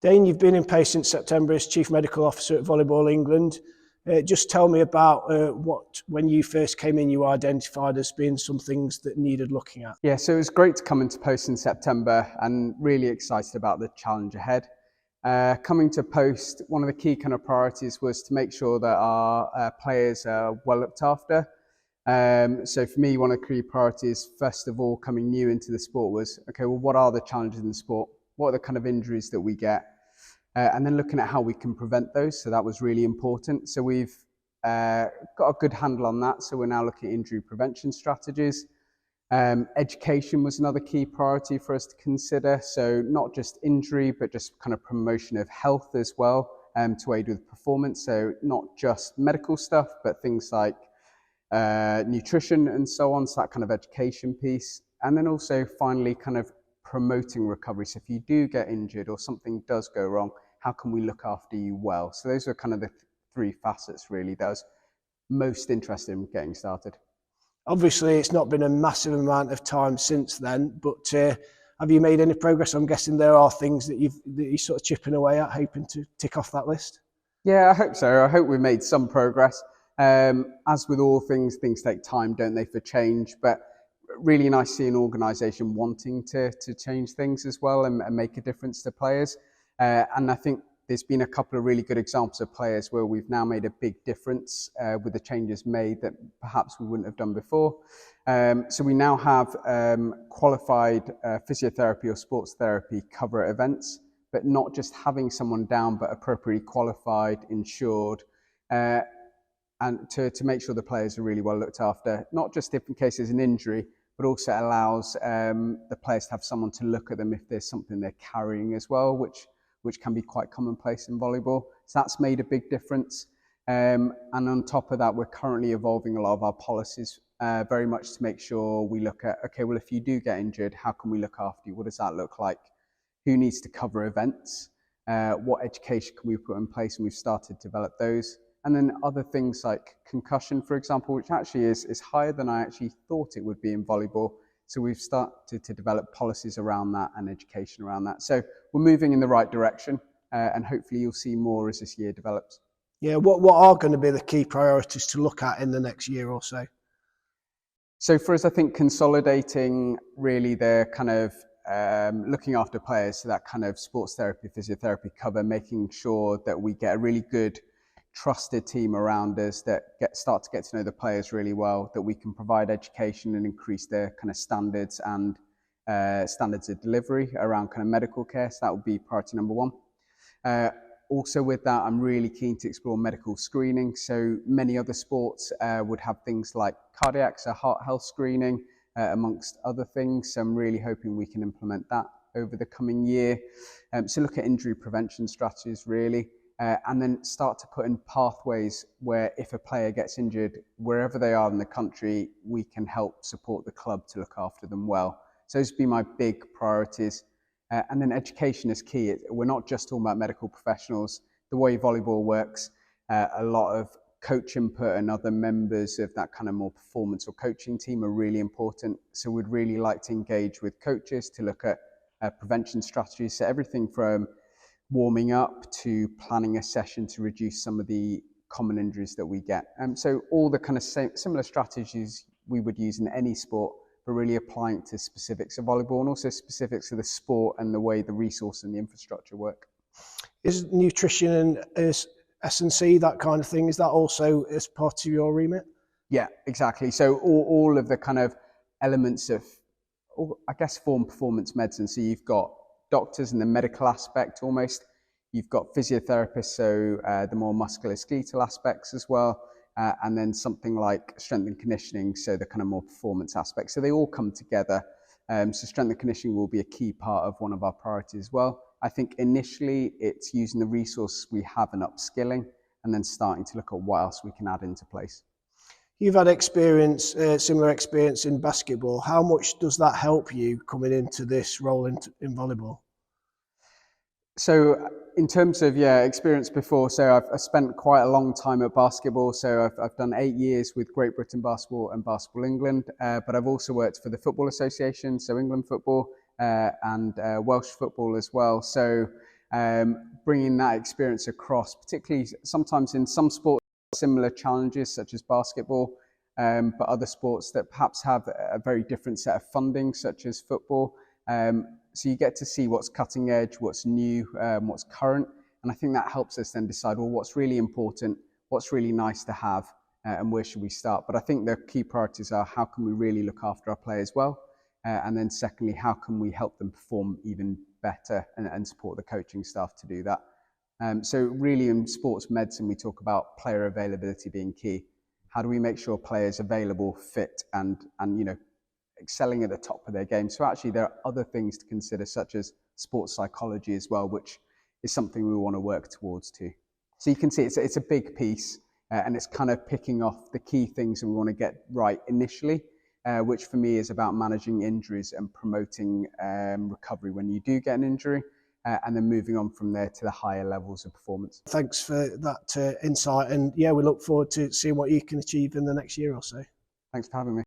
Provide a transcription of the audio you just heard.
Dane, you've been in place since September as Chief Medical Officer at Volleyball England. Just tell me about when you first came in, you identified as being some things that needed looking at. Yeah, so it was great to come into post in September and really excited about the challenge ahead. Coming to post, one of the key kind of priorities was to make sure that our players are well looked after. So for me, one of the key priorities, first of all, coming new into the sport was, okay, well, what are the challenges in the sport? What are the kind of injuries that we get? And then looking at how we can prevent those. So that was really important. So we've got a good handle on that. So we're now looking at injury prevention strategies. Education was another key priority for us to consider. So not just injury, but just kind of promotion of health as well, to aid with performance. So not just medical stuff, but things like nutrition and so on. So that kind of education piece. And then also finally kind of promoting recovery. So if you do get injured or something does go wrong, how can we look after you well? So those are kind of the three facets really that I was most interested in getting started. Obviously, it's not been a massive amount of time since then, but have you made any progress? I'm guessing there are things that you're sort of chipping away at, hoping to tick off that list. Yeah, I hope so. I hope we've made some progress. As with all things take time, don't they, for change? But really nice to see an organisation wanting to change things as well and make a difference to players. And I think there's been a couple of really good examples of players where we've now made a big difference with the changes made that perhaps we wouldn't have done before. So we now have qualified physiotherapy or sports therapy cover at events, but not just having someone down, but appropriately qualified, insured, and to make sure the players are really well looked after, not just if in case there's an injury, but also allows the players to have someone to look at them if there's something they're carrying as well, which can be quite commonplace in volleyball. So that's made a big difference. And on top of that, we're currently evolving a lot of our policies very much to make sure we look at, okay, well, if you do get injured, how can we look after you? What does that look like? Who needs to cover events? What education can we put in place? And we've started to develop those. And then other things like concussion, for example, which actually is higher than I actually thought it would be in volleyball. So we've started to develop policies around that and education around that. So we're moving in the right direction, and hopefully you'll see more as this year develops. Yeah, what are going to be the key priorities to look at in the next year or so? So for us, I think consolidating really the kind of looking after players, so that kind of sports therapy, physiotherapy cover, making sure that we get a really good trusted team around us that start to get to know the players really well, that we can provide education and increase their kind of standards and standards of delivery around kind of medical care. So that would be priority number one. Also with that, I'm really keen to explore medical screening. So many other sports would have things like cardiac, so heart health screening, amongst other things. So I'm really hoping we can implement that over the coming year. So look at injury prevention strategies really. And then start to put in pathways where if a player gets injured, wherever they are in the country, we can help support the club to look after them well. So those would be my big priorities. And then education is key. We're not just talking about medical professionals. The way volleyball works, a lot of coach input and other members of that kind of more performance or coaching team are really important. So we'd really like to engage with coaches to look at prevention strategies. So everything from warming up to planning a session to reduce some of the common injuries that we get. So all the kind of similar strategies we would use in any sport, but really applying to specifics of volleyball and also specifics of the sport and the way the resource and the infrastructure work. Is nutrition and S&C, that kind of thing, is that also as part of your remit? Yeah, exactly. So all of the kind of elements of, I guess, form performance medicine. So you've got doctors and the medical aspect almost. You've got physiotherapists, so the more musculoskeletal aspects as well. And then something like strength and conditioning, so the kind of more performance aspects. So they all come together. So strength and conditioning will be a key part of one of our priorities as well. I think initially it's using the resources we have and upskilling, and then starting to look at what else we can add into place. You've had experience, similar experience in basketball. How much does that help you coming into this role in volleyball? So in terms of experience before, so I've spent quite a long time at basketball. So I've done 8 years with Great Britain Basketball and Basketball England, but I've also worked for the Football Association, so England football and Welsh football as well. So bringing that experience across, particularly sometimes in some sports, similar challenges such as basketball, but other sports that perhaps have a very different set of funding, such as football. So you get to see what's cutting edge, what's new, what's current. And I think that helps us then decide, well, what's really important, what's really nice to have, and where should we start? But I think the key priorities are, how can we really look after our players well? And then secondly, how can we help them perform even better and support the coaching staff to do that? So really in sports medicine, we talk about player availability being key. How do we make sure players available, fit, and excelling at the top of their game? So actually there are other things to consider, such as sports psychology as well, which is something we want to work towards too. So you can see it's a big piece, and it's kind of picking off the key things that we want to get right initially, which for me is about managing injuries and promoting recovery when you do get an injury, and then moving on from there to the higher levels of performance. Thanks for that insight, and yeah, we look forward to seeing what you can achieve in the next year or so. Thanks for having me.